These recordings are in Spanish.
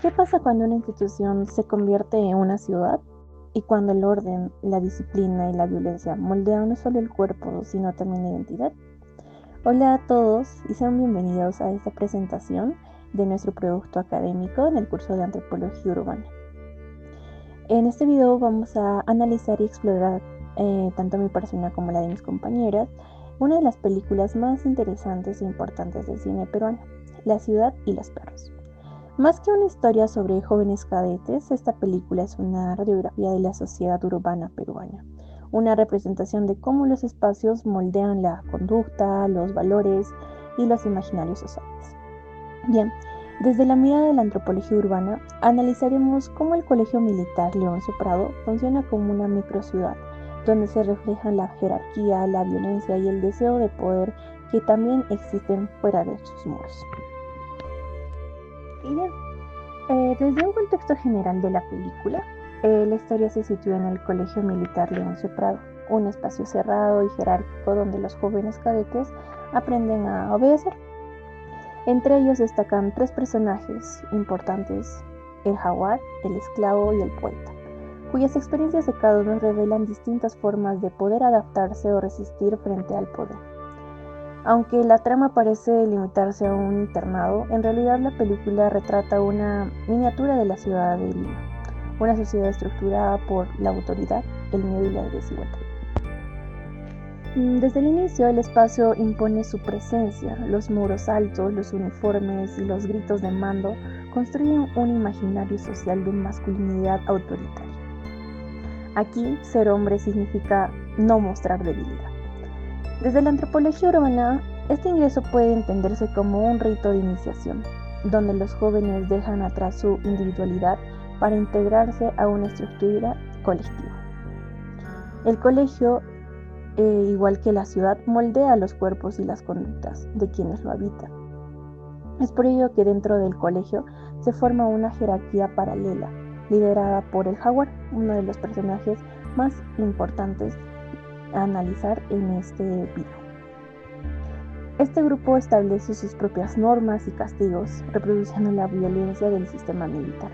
¿Qué pasa cuando una institución se convierte en una ciudad? Y cuando el orden, la disciplina y la violencia moldean no solo el cuerpo, sino también la identidad. Hola a todos y sean bienvenidos a esta presentación de nuestro producto académico en el curso de Antropología Urbana. En este video vamos a analizar y explorar, tanto mi persona como la de mis compañeras, una de las películas más interesantes e importantes del cine peruano, La ciudad y los perros. Más que una historia sobre jóvenes cadetes, esta película es una radiografía de la sociedad urbana peruana, una representación de cómo los espacios moldean la conducta, los valores y los imaginarios sociales. Bien, desde la mirada de la antropología urbana, analizaremos cómo el Colegio Militar Leoncio Prado funciona como una microciudad, donde se reflejan la jerarquía, la violencia y el deseo de poder que también existen fuera de sus muros. Y bien, desde un contexto general de la película, la historia se sitúa en el Colegio Militar Leoncio Prado, un espacio cerrado y jerárquico donde los jóvenes cadetes aprenden a obedecer. Entre ellos destacan tres personajes importantes: el jaguar, el esclavo y el poeta, cuyas experiencias de cada uno revelan distintas formas de poder adaptarse o resistir frente al poder. Aunque la trama parece limitarse a un internado, en realidad la película retrata una miniatura de la ciudad de Lima, una sociedad estructurada por la autoridad, el miedo y la desigualdad. Desde el inicio el espacio impone su presencia, los muros altos, los uniformes y los gritos de mando construyen un imaginario social de masculinidad autoritaria. Aquí, ser hombre significa no mostrar debilidad. Desde la antropología urbana, este ingreso puede entenderse como un rito de iniciación, donde los jóvenes dejan atrás su individualidad para integrarse a una estructura colectiva. El colegio, igual que la ciudad, moldea los cuerpos y las conductas de quienes lo habitan. Es por ello que dentro del colegio se forma una jerarquía paralela, liderada por el jaguar, uno de los personajes más importantes a analizar en este video. Este grupo establece sus propias normas y castigos, reproduciendo la violencia del sistema militar.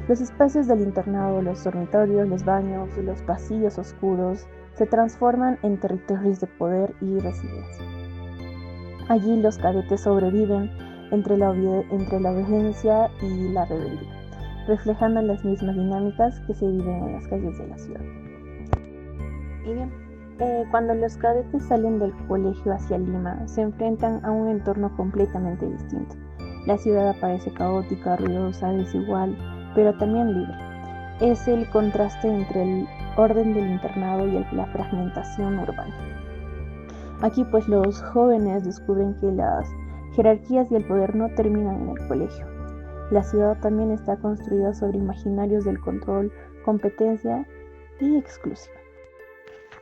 Los espacios del internado, los dormitorios, los baños y los pasillos oscuros se transforman en territorios de poder y residencia. Allí los cadetes sobreviven entre la obediencia y la rebeldía, reflejando las mismas dinámicas que se viven en las calles de la ciudad. Y bien, cuando los cadetes salen del colegio hacia Lima, se enfrentan a un entorno completamente distinto. La ciudad aparece caótica, ruidosa, desigual, pero también libre. Es el contraste entre el orden del internado y la fragmentación urbana. Aquí pues los jóvenes descubren que las jerarquías y el poder no terminan en el colegio. La ciudad también está construida sobre imaginarios del control, competencia y exclusión.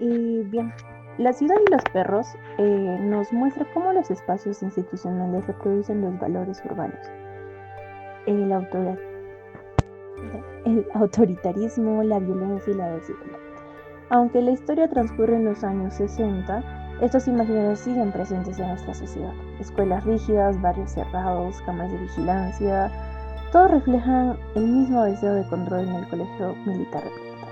Y bien, La ciudad y los perros nos muestra cómo los espacios institucionales reproducen los valores urbanos. El autoritarismo, la violencia y la desigualdad. Aunque la historia transcurre en los años 60, estos imaginarios siguen presentes en nuestra sociedad. Escuelas rígidas, barrios cerrados, cámaras de vigilancia, todos reflejan el mismo deseo de control en el colegio militar replicado.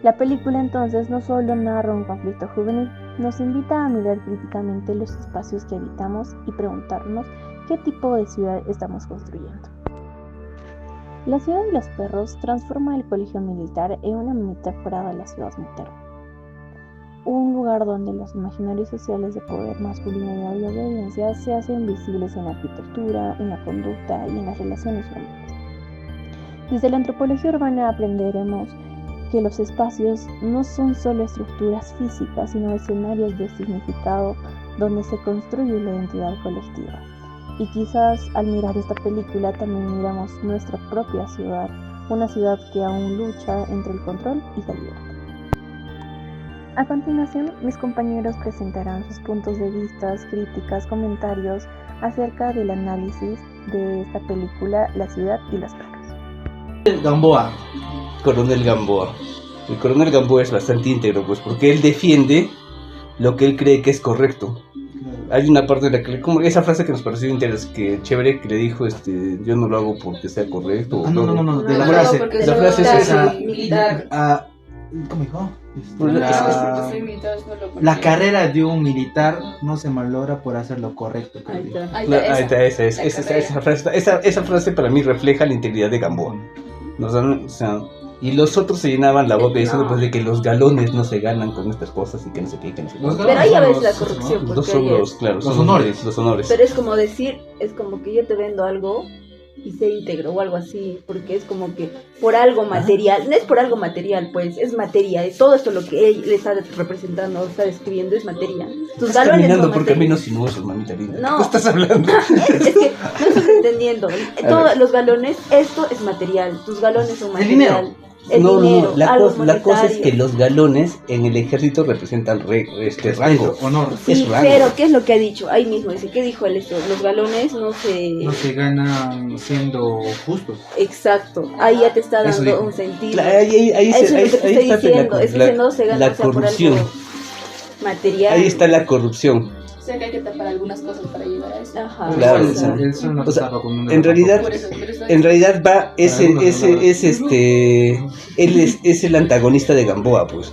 La película entonces no solo narra un conflicto juvenil, nos invita a mirar críticamente los espacios que habitamos y preguntarnos qué tipo de ciudad estamos construyendo. La ciudad de los perros transforma el colegio militar en una metáfora de la ciudad moderna. Un lugar donde los imaginarios sociales de poder, masculinidad y obediencia se hacen visibles en la arquitectura, en la conducta y en las relaciones humanas. Desde la antropología urbana aprenderemos que los espacios no son solo estructuras físicas, sino escenarios de significado donde se construye la identidad colectiva. Y quizás al mirar esta película también miramos nuestra propia ciudad, una ciudad que aún lucha entre el control y la libertad. A continuación, mis compañeros presentarán sus puntos de vista, críticas, comentarios acerca del análisis de esta película, La ciudad y los perros. Gamboa, Coronel Gamboa. El Coronel Gamboa es bastante íntegro, pues porque él defiende lo que él cree que es correcto. hay una parte de la que, como esa frase que nos pareció que chévere, que le dijo, yo no lo hago porque sea correcto. No, de la No, frase. porque La soy frase es esa. militar. ¿Cómo dijo? Porque La, soy militar, no lo la carrera de un militar no se malogra por hacer lo correcto. creo Ahí yo. está. Ahí está, esa frase para mí refleja la integridad de Gamboa. O sea, y los otros se llenaban la boca diciendo pues de que los galones no se ganan con estas cosas y que no sé qué, que no sé qué. Los Pero ahí ya galones ves la son los- corrupción. Los porque son ahí los, es. claro, Los son honores. los honores. Pero es como decir, es como que yo te vendo algo y sé íntegro o algo así, porque es como que por algo material, no es por algo material, pues es materia, de todo esto lo que él le está representando, está describiendo es materia. Tus Estás galones caminando son por materia. caminos sinuosos, mamita linda. No. ¿Qué estás hablando? Es que no estás entendiendo. Todos ver. los galones, esto es material, tus galones son El dinero. material. El No, dinero, la algo cosa es monetario. que los galones en el ejército representan rango. Honor. Sí, es rango. pero ¿qué es lo que ha dicho? Ahí mismo dice, ¿qué dijo él esto? Los galones no se... No se ganan siendo justos. Exacto, ahí ya te está Eso dando dijo. un sentido. Claro, ahí Eso es lo que te estoy está diciendo, es que no se gana la o sea, por corrupción. algo material. Ahí está la corrupción. O sea que hay que tapar algunas cosas para llegar a eso. Ajá. Claro, Igual, o sea, el sol no o sea, tapa con una en tapa. realidad- Por eso está En realidad va, Algunos él es el antagonista de Gamboa, pues.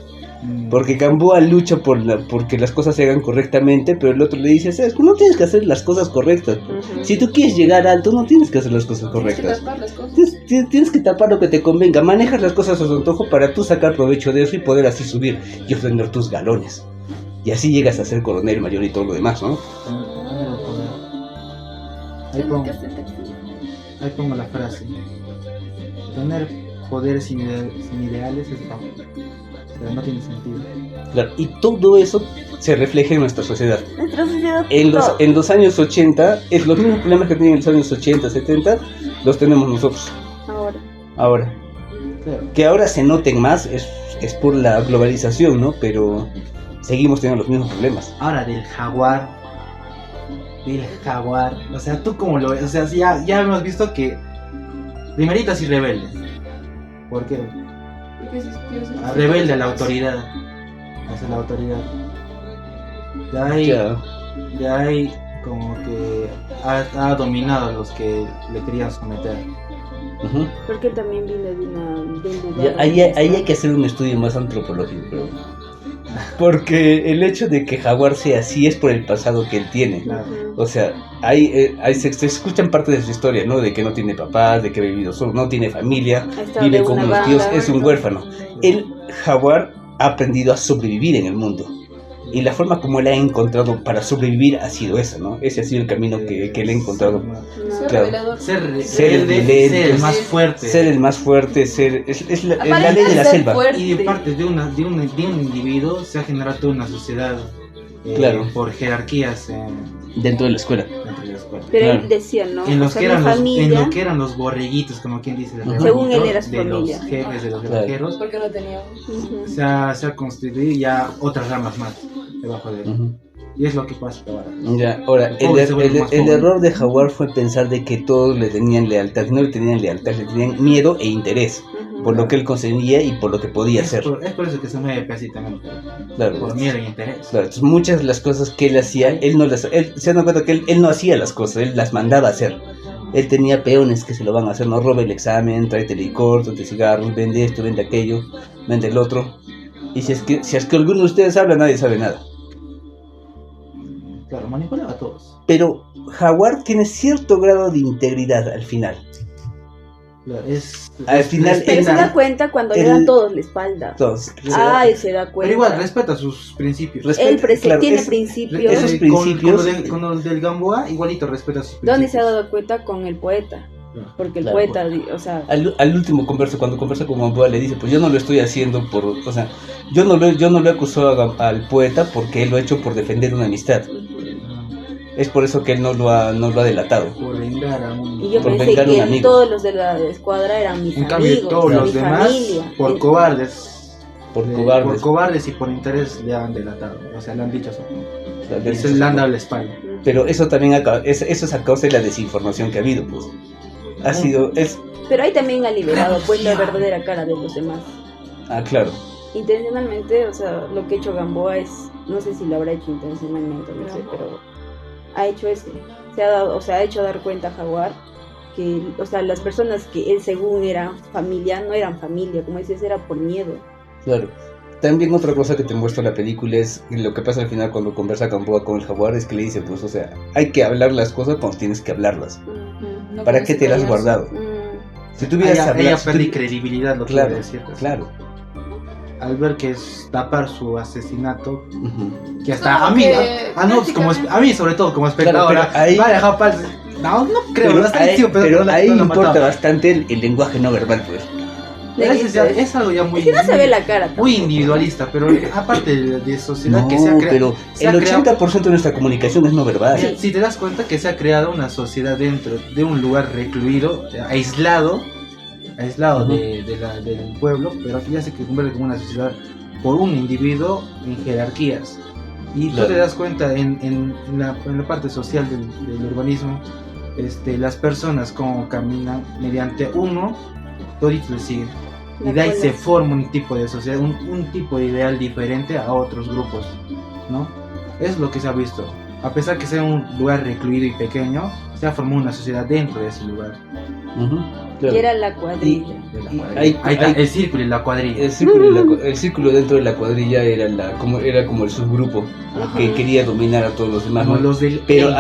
Porque Gamboa lucha porque las cosas se hagan correctamente, pero el otro le dice, ¿sabes? No tienes que hacer las cosas correctas. Ujú. Si tú quieres llegar alto, no tienes que hacer las cosas Tienes que correctas. tapar las cosas. Tienes que tapar lo que te convenga. Manejas las cosas a tu antojo para tú sacar provecho de eso y poder así subir y obtener tus galones. Y así llegas a ser coronel mayor y todo lo demás, ¿no? Ahí pongo la frase. Tener poder sin ideales es bajo. Pero no tiene sentido. Claro, y todo eso se refleja en nuestra sociedad. Nuestra sociedad, En todo. los años 80, los mismos problemas que tenían en los años 80, 70, los tenemos nosotros ahora. Claro. Que ahora se noten más es por la globalización, ¿no? Pero seguimos teniendo los mismos problemas. Ahora del jaguar. O sea, tú como lo ves. O sea, ya hemos visto que. Primerito así rebelde. ¿Por qué? Rebelde a la autoridad. Hacia la autoridad. De ahí como que ha dominado a los que le querían someter. Ujú. Porque él también viene de un Ya, lugar. ahí hay que hacer un estudio más antropológico, creo. Porque el hecho de que Jaguar sea así es por el pasado que él tiene. Claro. O sea, se escuchan parte de su historia, ¿no? De que no tiene papás, de que ha vivido solo, no tiene familia, Ha estado vive de con una unos banda. tíos, es un huérfano. El Jaguar ha aprendido a sobrevivir en el mundo. Y la forma como él ha encontrado para sobrevivir ha sido esa, ¿no? Ese ha sido el camino que él ha encontrado. No. Ser Claro. revelador. Ser el rebelde, violento, ser el más fuerte. Ser el más fuerte, es la Aparenta ley de la ser selva. fuerte. Y de parte de un individuo se ha generado toda una sociedad Claro. por jerarquías Dentro de la escuela. dentro de la escuela. Pero Claro. él decía, ¿no? En O los sea, que mi eran en familia, lo que eran los borreguitos, como quien dice, el Ujú. rebañito Según él era su de familia. los jefes de los Claro. granjeros, Porque no tenía. Ujú. se ha constituido ya otras ramas más debajo de él. Ujú. Y es lo que pasa ahora. Ya, ahora, El pobre se vuelve más el pobre. error de Jaguar fue pensar de que todos le tenían lealtad. No le tenían lealtad, le tenían miedo e interés Ujú. por lo que él conseguía y por lo que podía hacer. Es por eso que se mueve así también, Claro, por miedo e interés. claro, entonces muchas de las cosas que él hacía, él se da cuenta que él no hacía las cosas, él las mandaba a hacer. Él tenía peones que se lo van a hacer, no robe el examen, tráete licor, tráete cigarros, vende esto, vende aquello, vende el otro. Y si es que alguno de ustedes habla, nadie sabe nada. Claro, manipulaba a todos. Pero Jaguar tiene cierto grado de integridad al final. Claro, Al final, Pero se él- da cuenta cuando le el- dan todos la espalda. Entonces, Ay, se da Pero cuenta. igual respeta sus principios. Él claro, tiene es- principios. esos principios- Con los del Gamboa, igualito respeta sus ¿Dónde se ha principios. dado cuenta? Con el poeta. Claro. Porque el Claro, poeta, o sea, al último cuando conversa con Gamboa le dice, pues yo no lo estoy haciendo o sea, yo no lo he acusado al poeta porque él lo ha hecho por defender una amistad. Es por eso que él no lo ha delatado. Por vengar a un... y yo por pensé vengar a un que amigo. todos los de la escuadra eran mis En cambio, amigos, todos mi los demás, familia. por cobardes. Por Por cobardes. cobardes y por interés le han delatado. O sea, le han dicho eso. O sea, Y se le han dado la espalda. Pero eso también eso es a causa de la desinformación que ha habido, pues. Ha sido, Pero ahí también ha liberado pues la verdadera cara de los demás. claro. Intencionalmente, o sea, lo que ha hecho Gamboa es, no sé si lo habrá hecho intencionalmente, no sé, pero ha hecho esto. Se ha dado, o sea, ha hecho dar cuenta a Jaguar que, o sea, las personas que él según eran familia, no eran familia, como dices, era por miedo. Claro. También otra cosa que te muestra la película es lo que pasa al final cuando conversa Gamboa con el jaguar, es que le dice, pues, o sea, hay que hablar las cosas cuando tienes que hablarlas. No ¿Para puedes qué te las has callarse. guardado? Si tuvieras Ella hablado... pierde credibilidad, lo Claro, que decir. claro. Al ver que es tapar su asesinato, Ujú. que hasta Como a mí, que a mí sobre todo como espectadora, pero ahí- va a dejar pal- no creo, Pero hasta ahí, tío, pero ahí no lo importa mataba. bastante el lenguaje no verbal, pues. Pero es algo ya muy, Es que no se ve la cara tampoco. muy individualista, pero aparte de sociedad No, que se ha pero se ha el creado- 80% de nuestra comunicación es no verbal. Mira, si te das cuenta que se ha creado una sociedad dentro de un lugar recluido, aislado Ujú. del pueblo, pero aquí ya se convierte como una sociedad por un individuo en jerarquías. Y tú Claro. te das cuenta en la parte social del urbanismo, las personas como caminan mediante uno, toditos le siguen. Y La de ahí cola. se forma un tipo de sociedad, un tipo de ideal diferente a otros grupos, ¿no? Es lo que se ha visto. A pesar que sea un lugar recluido y pequeño, se ha formado una sociedad dentro de ese lugar. Ujú, claro. Y era la cuadrilla. De la Y cuadrilla. hay- Ahí está, hay- el círculo y la cuadrilla. El círculo dentro de la cuadrilla era como el subgrupo que Ajá. quería dominar a todos los demás, Como ¿no? los del Pero Ey.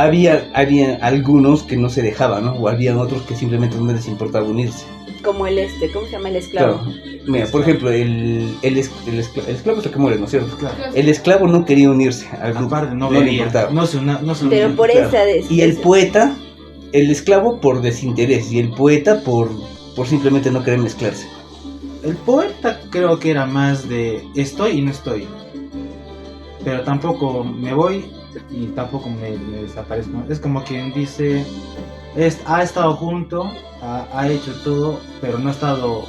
había algunos que no se dejaban, ¿no? O habían otros que simplemente no les importaba unirse. Como el ¿cómo se llama? El esclavo. Claro. Mira, por ejemplo, el esclavo es el que muere, ¿no es cierto? Claro. El esclavo no quería unirse al grupo, Aparte, no le veía, importaba. no se Pero unía. por Claro. esa Y el poeta, el esclavo por desinterés y el poeta por simplemente no querer mezclarse. El poeta creo que era más de estoy y no estoy. Pero tampoco me voy y tampoco me desaparezco. Es como quien dice, ha estado junto, ha hecho todo, pero no ha estado,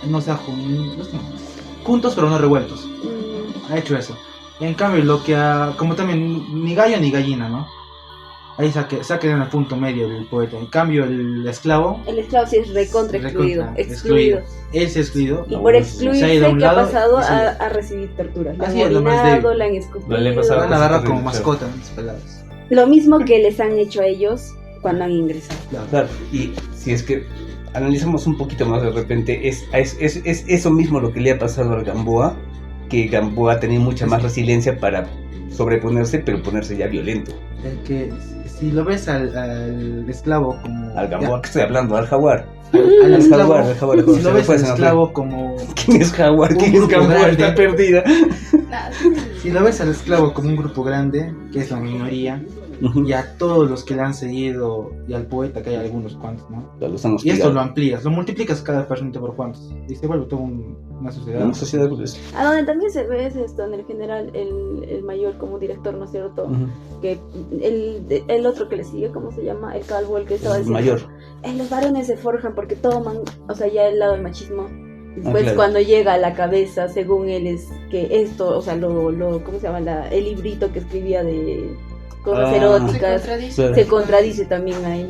no se ha juntos pero no revueltos. Ha hecho eso. En cambio, como también, ni gallo ni gallina, ¿no? Ahí se ha quedado en el punto medio del poeta. En cambio, el esclavo, El esclavo sí es recontra excluido. recontra Excluido. él se ha excluido. Y por se excluirse, ha ido a un ¿qué ha lado pasado? y se- A recibir torturas. Le han Así es, lo más orinado, débil. le han escupido. Le han Lo pasado han agarrado cosas como terribles, mascota, mis pelados. Lo mismo que les han hecho a ellos cuando han ingresado. Claro, y si es que analizamos un poquito más de repente, es eso mismo lo que le ha pasado al Gamboa, que Gamboa tenía mucha más resiliencia para sobreponerse, pero ponerse ya violento. El que, si lo ves al esclavo como... Al Gamboa, que estoy hablando, al jaguar. al Al esclavo, jaguar, si lo ves al puedes esclavo como... ¿Quién es jaguar? Un ¿Quién es grupo Gamboa? grande. Está perdida. Nada. Si lo ves al esclavo como un grupo grande, que es la minoría, y a todos los que le han seguido, y al poeta, que hay algunos cuantos, ¿no? Los han Y esto hostigado. lo amplías, lo multiplicas cada persona por cuántos, y se vuelve toda una sociedad. Una sociedad, pues. A donde también se ve es esto, en el general, el mayor como director, ¿no es cierto? Ujú. Que el otro que le sigue, ¿cómo se llama? El calvo, el que estaba diciendo. Mayor. Los varones se forjan porque toman, o sea, ya el lado del machismo. Después claro. cuando llega a la cabeza, según él, es que esto, o sea, ¿cómo se llama? El librito que escribía de cosas Ah. Se eróticas, contradice. Claro. se contradice también ahí.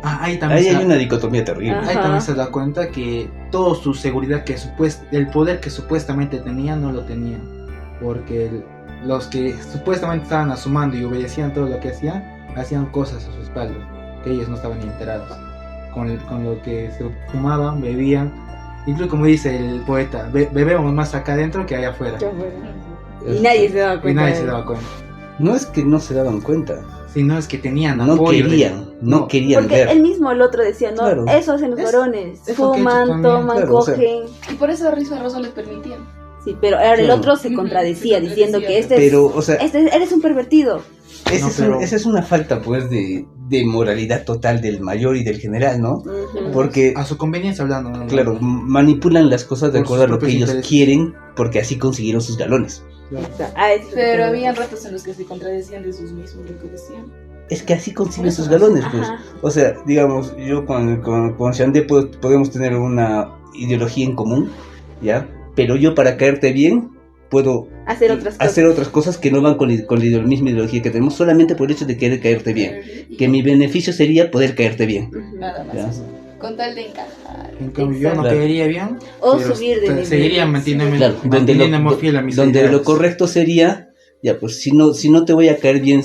Ahí también, Ahí se, hay una dicotomía terrible. Ah. ahí Ajá. también se da cuenta que toda su seguridad, el poder que supuestamente tenía, no lo tenía. Porque los que supuestamente estaban asumando y obedecían todo lo que hacían cosas a su espalda, que ellos no estaban ni enterados. Con lo que se fumaban, bebían. Incluso como dice el poeta, bebemos más acá adentro que allá afuera. Ya bueno. Y nadie se daba Y cuenta. nadie de se él. daba cuenta. No es que no se daban cuenta, Sino es que tenían no apoyo. querían, no querían Porque ver. él mismo, el otro decía, no, Claro. eso hacen los Es- varones. es lo que he hecho Fuman, también, toman, claro, o sea, cogen. Y por eso Rizzo Rosso les permitían. Sí, pero ahora el Claro. otro se contradecía, Se diciendo que contradecía. este Pero, o sea, eres un pervertido. No, pero- esa es una falta, pues, de moralidad total del mayor y del general, ¿no? Ujú. Porque, A su conveniencia hablando, ¿no? claro, manipulan las cosas de Por acuerdo a sus lo que propios ellos intereses. quieren, porque así consiguieron sus galones. Claro. O sea, a eso se Pero refiere. había ratos en los que se contradecían de sus mismos, lo que decían. Es que así consiguen Eso sus no galones, pues. Ajá. O sea, digamos, yo con Xandé podemos tener una ideología en común, ¿ya? Pero yo para caerte bien puedo Hacer otras cosas. hacer otras cosas que no van con la misma ideología que tenemos, solamente por el hecho de querer caerte bien. Que mi beneficio sería poder caerte bien. Ujú. Nada más Ya. eso. Con tal de encajar. En cambio, yo no Claro. caería bien. O pero subir de nivel. seguiría manteniéndome, Claro, manteniéndome fiel a mis donde lo ideales. correcto sería, ya, pues si no te voy a caer bien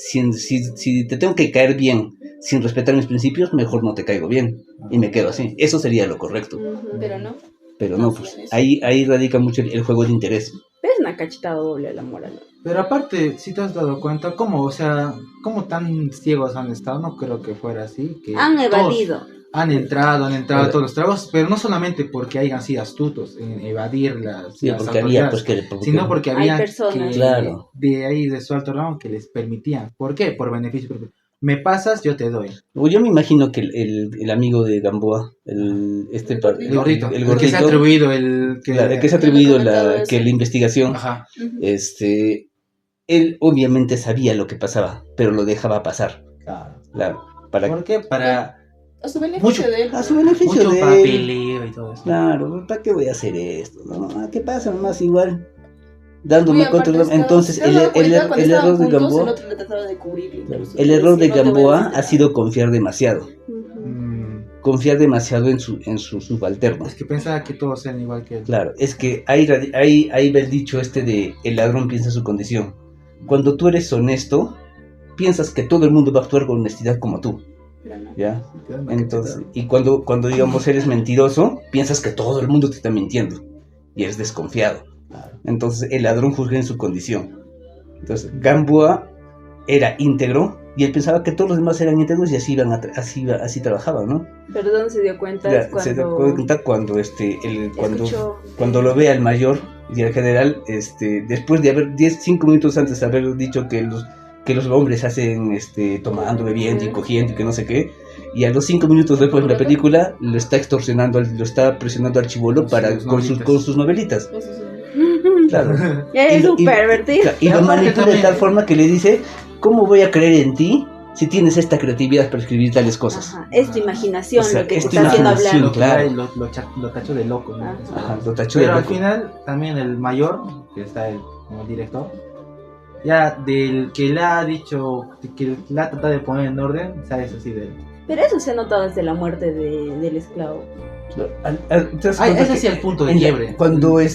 si te tengo que caer bien sin respetar mis principios, mejor no te caigo bien y me quedo así. Eso sería lo correcto. Pero no. Pero no, pues ahí radica mucho el juego de interés. Pero es una cachetada doble la moral. Pero aparte, si te has dado cuenta, ¿cómo? O sea, ¿cómo tan ciegos han estado? No creo que fuera así. Que Han todos evadido. Han entrado a Claro. todos los trabajos, pero no solamente porque hayan sido astutos en evadir Sí, las porque había, autoridades, pues que... sino porque Hay había personas. que, Claro. de ahí de su alto rango que les permitían. ¿Por qué? Por beneficio propio. Me pasas, yo te doy. Yo me imagino que el amigo de Gamboa, el gordito. el El que gordito, se ha atribuido el que... claro, el que se ha atribuido El que ha comentado la eso. investigación, Ajá. él obviamente sabía lo que pasaba, pero lo dejaba pasar, Claro. claro, para ¿Por qué? Para A su beneficio Mucho. de él. a su beneficio mucho de él. papeleo y todo eso. Claro, ¿para qué voy a hacer esto? No, ¿qué pasa? Nomás igual, Muy dándome aparte contra. estaba- Entonces, ¿te has dado cuenta? Cuando el estaban error de juntos, el Gamboa, otro le trataba de cubrirlo incluso. el error de Decía, "No te voy a Gamboa decir ha nada". sido confiar demasiado, Mm, confiar demasiado en su subalterno. es que pensaba que todos eran igual que él. Claro, es que ahí va el dicho este de el ladrón piensa en su condición. Cuando tú eres honesto, piensas que todo el mundo va a actuar con honestidad como tú, Pero no. ¿ya? Te dan una Entonces, cachetada. y cuando digamos eres mentiroso, piensas que todo el mundo te está mintiendo y eres desconfiado. Entonces, el ladrón juzga en su condición. Entonces, Gamboa era íntegro y él pensaba que todos los demás eran íntegros y así trabajaban, ¿no? Pero ¿dónde se dio cuenta? Ya, Es cuando se da cuenta cuando escuchó, cuando lo ve al mayor y al general, después de haber 5 minutos antes de haber dicho que los hombres hacen tomando, bebiendo y cogiendo y que no sé qué, y a los 5 minutos después de la película lo está extorsionando, lo está presionando al chibolo con sus novelitas. Eso sí. Claro. Es un pervertido. Y lo Aparte manipula de también- tal forma que le dice, ¿cómo voy a creer en ti si tienes esta creatividad para escribir tales cosas? Ajá, es tu imaginación O sea, lo que te es tu está haciendo imaginación. hablar. Claro. Lo tachó de loco, ¿no? Ajá, lo tachó de Pero al loco. final también el mayor, que está como director, ya del que le ha dicho, que le ha tratado de poner en orden, sabes así de él. Pero eso se ha notado desde la muerte del esclavo. ¿Te das Ay, cuenta ese que sí el punto de en la- quiebre. Cuando el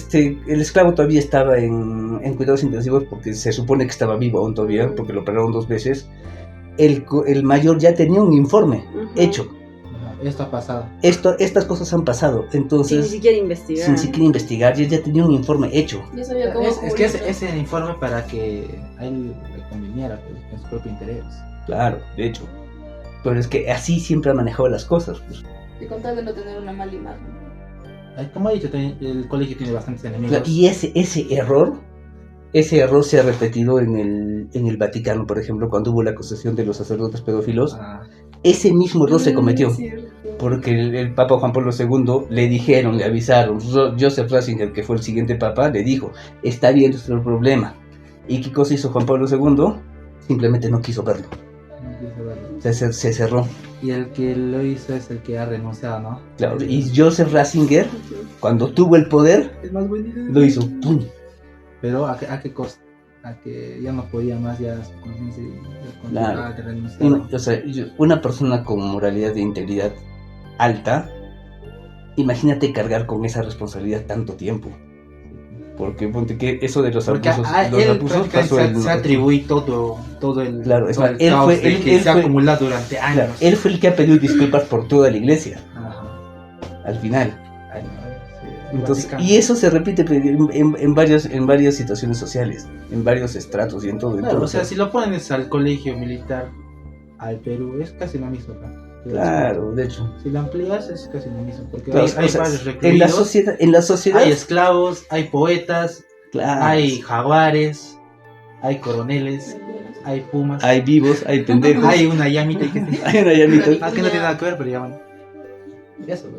esclavo todavía estaba en cuidados intensivos, porque se supone que estaba vivo aún todavía, porque lo operaron 2 veces, el mayor ya tenía un informe Ujú. hecho. Ajá, esto ha pasado. Estas cosas han pasado, Sin ni entonces, siquiera investigar. sin siquiera investigar, ya tenía un informe hecho. Ya sabía cómo Es que cubrirlo. ese informe para que a él le conviniera, pues, en su propio interés. Claro, de hecho. Pero es que así siempre ha manejado las cosas, pues. Y con tal de no tener una mala imagen. Ay, como he dicho, el colegio tiene bastantes enemigos. Claro, y ese error se ha repetido en el Vaticano, por ejemplo, cuando hubo la acusación de los sacerdotes pedófilos. Ah, Ese mismo error se cometió, Cierto. porque el Papa Juan Pablo II le avisaron, Joseph Ratzinger, que fue el siguiente papa, le dijo, está bien nuestro problema. ¿Y qué cosa hizo Juan Pablo II? Simplemente no quiso verlo, no quise verlo. se cerró. Y el que lo hizo es el que ha renunciado, ¿no? Claro, y Joseph Ratzinger, cuando tuvo el poder, Es más bonito. lo hizo, ¡pum! Pero ¿a qué costa? A que ya no podía más, ya su conciencia Claro. de renunciar. O sea, una persona con moralidad e integridad alta, imagínate cargar con esa responsabilidad tanto tiempo. Porque ponte que eso de los Porque abusos, a los él abusos pasó prácticamente se atribuye todo el, Claro, es todo más, el caos que se ha fue- acumulado durante años. claro, él fue el que ha pedido disculpas por toda la iglesia, Ajá. al final. Ay, no, sí, Entonces, Vaticano. y eso se repite en varias situaciones sociales, en varios estratos y en todo. Claro, o sea, si lo pones al colegio militar, al Perú, es casi lo mismo. ¿no? Claro, de hecho. Si lo amplías, es casi lo mismo. Porque Claro, hay o sea, varios en la recluidos, sociedad, hay esclavos, hay poetas, claro, hay jaguares, hay coroneles, hay pumas, hay vivos, hay pendejos, hay una llamita que hay una llamita. Ah, que no tiene nada que ver, pero ya van. Eso, ¿no?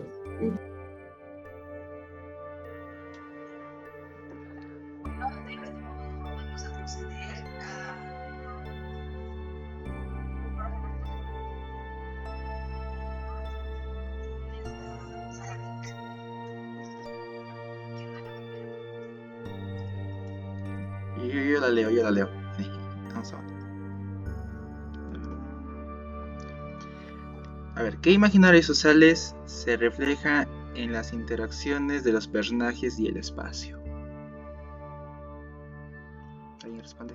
Yo la leo, yo la leo. Vamos a ver. A ver, ¿qué imaginarios sociales se refleja en las interacciones de los personajes y el espacio? ¿Alguien responde?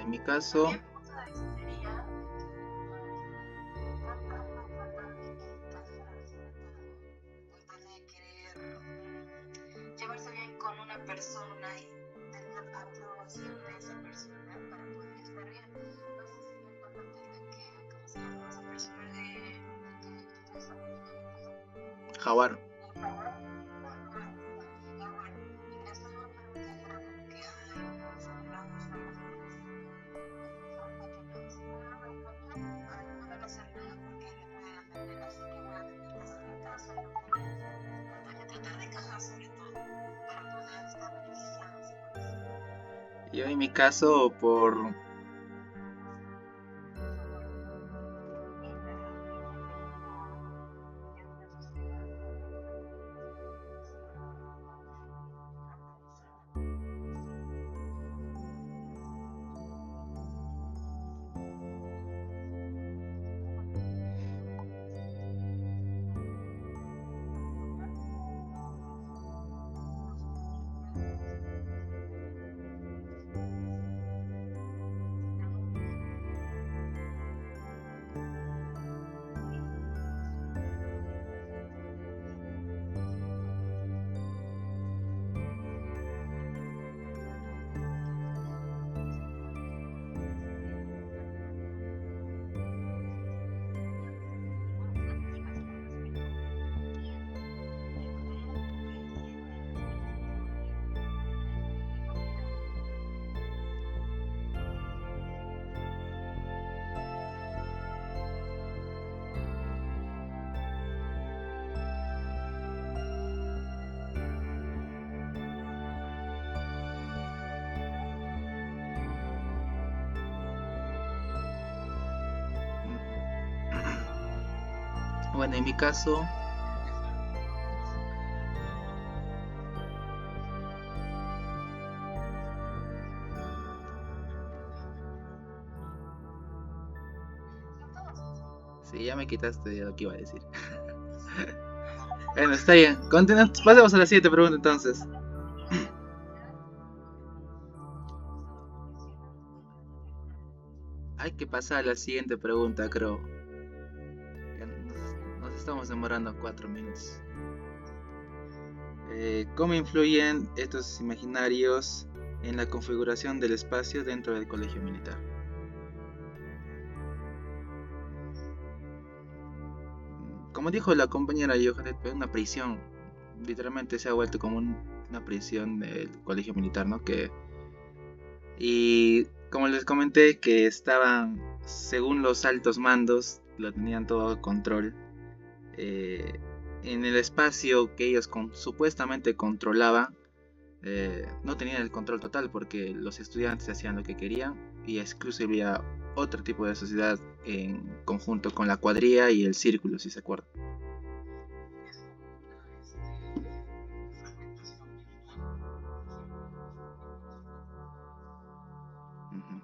en mi caso, llevarse bien con una persona y tener la aprobación de esa persona para poder estar bien. No sé si esta parte de que, ¿cómo se llama esa persona de esa Jaguar. Yo en mi caso, bueno, en mi caso, sí, ya me quitaste lo que iba a decir. Bueno, está bien. Continuamos. Pasemos a la siguiente pregunta entonces. Hay que pasar a la siguiente pregunta, creo. Ya nos estamos demorando 4 minutos. ¿Cómo influyen estos imaginarios en la configuración del espacio dentro del colegio militar? Como dijo la compañera Johannet, es una prisión. Literalmente se ha vuelto como una prisión del colegio militar, ¿no? Y como les comenté, que estaban, según los altos mandos, lo tenían todo bajo control. En el espacio que ellos supuestamente controlaban, no tenían el control total porque los estudiantes hacían lo que querían y incluso había otro tipo de sociedad en conjunto con la cuadrilla y el círculo, si se acuerdan. Ujú.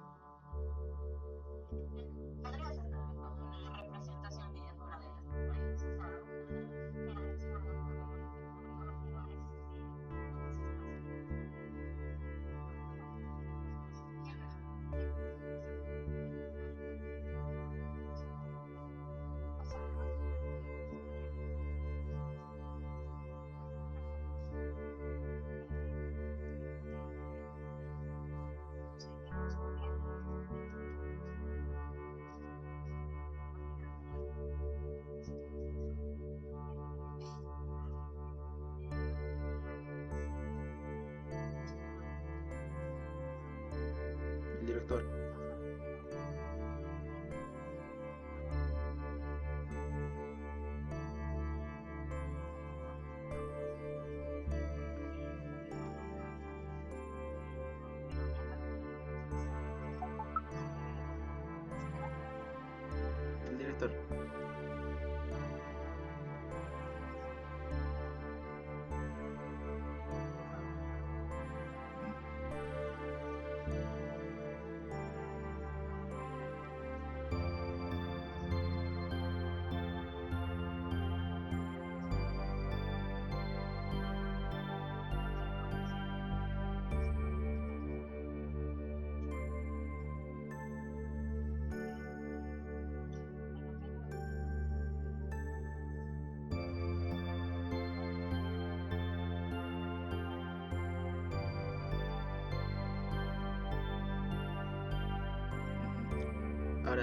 El director. El director.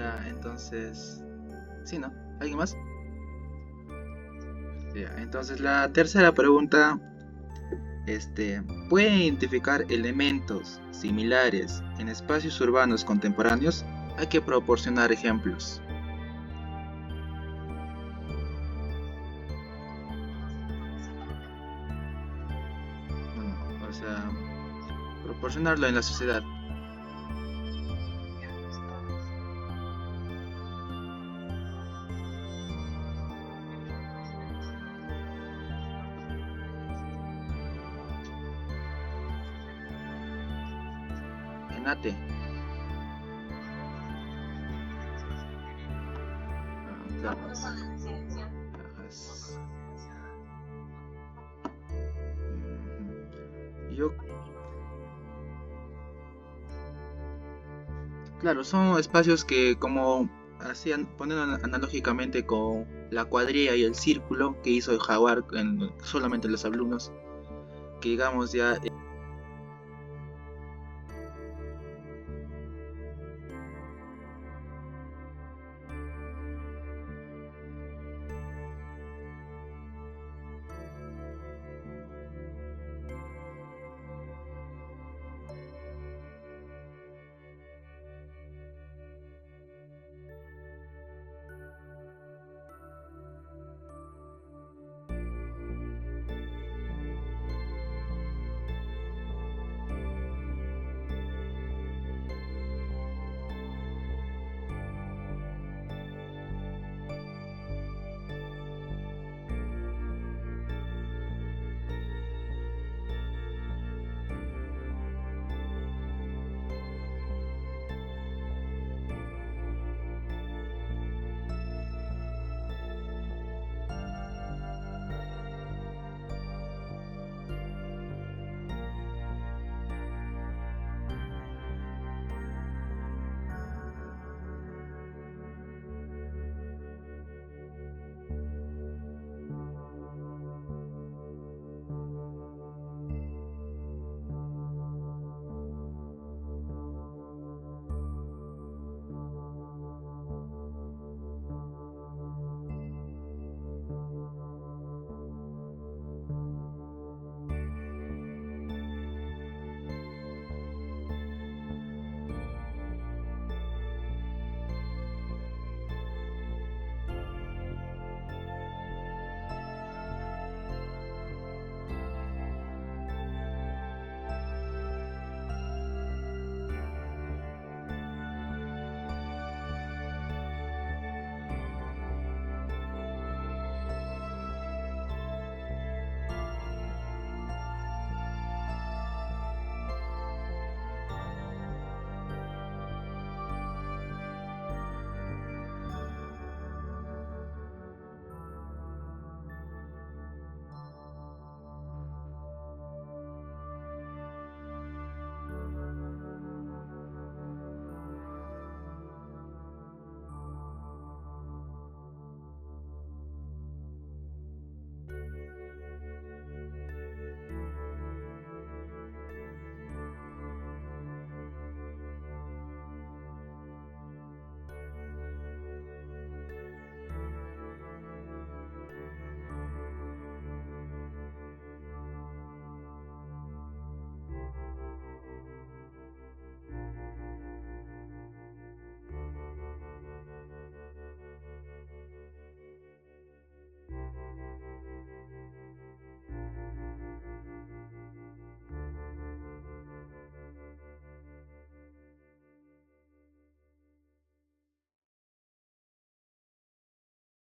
Ahora, entonces, sí, ¿no? ¿Alguien más? Ya, entonces la tercera pregunta, ¿pueden identificar elementos similares en espacios urbanos contemporáneos? Hay que proporcionar ejemplos. No, o sea, proporcionarlo en la sociedad. Enate. Claro. Ajá, Yo, claro, son espacios que como hacían, poniendo analógicamente con la cuadrilla y el círculo que hizo el jaguar en solamente los alumnos, que digamos ya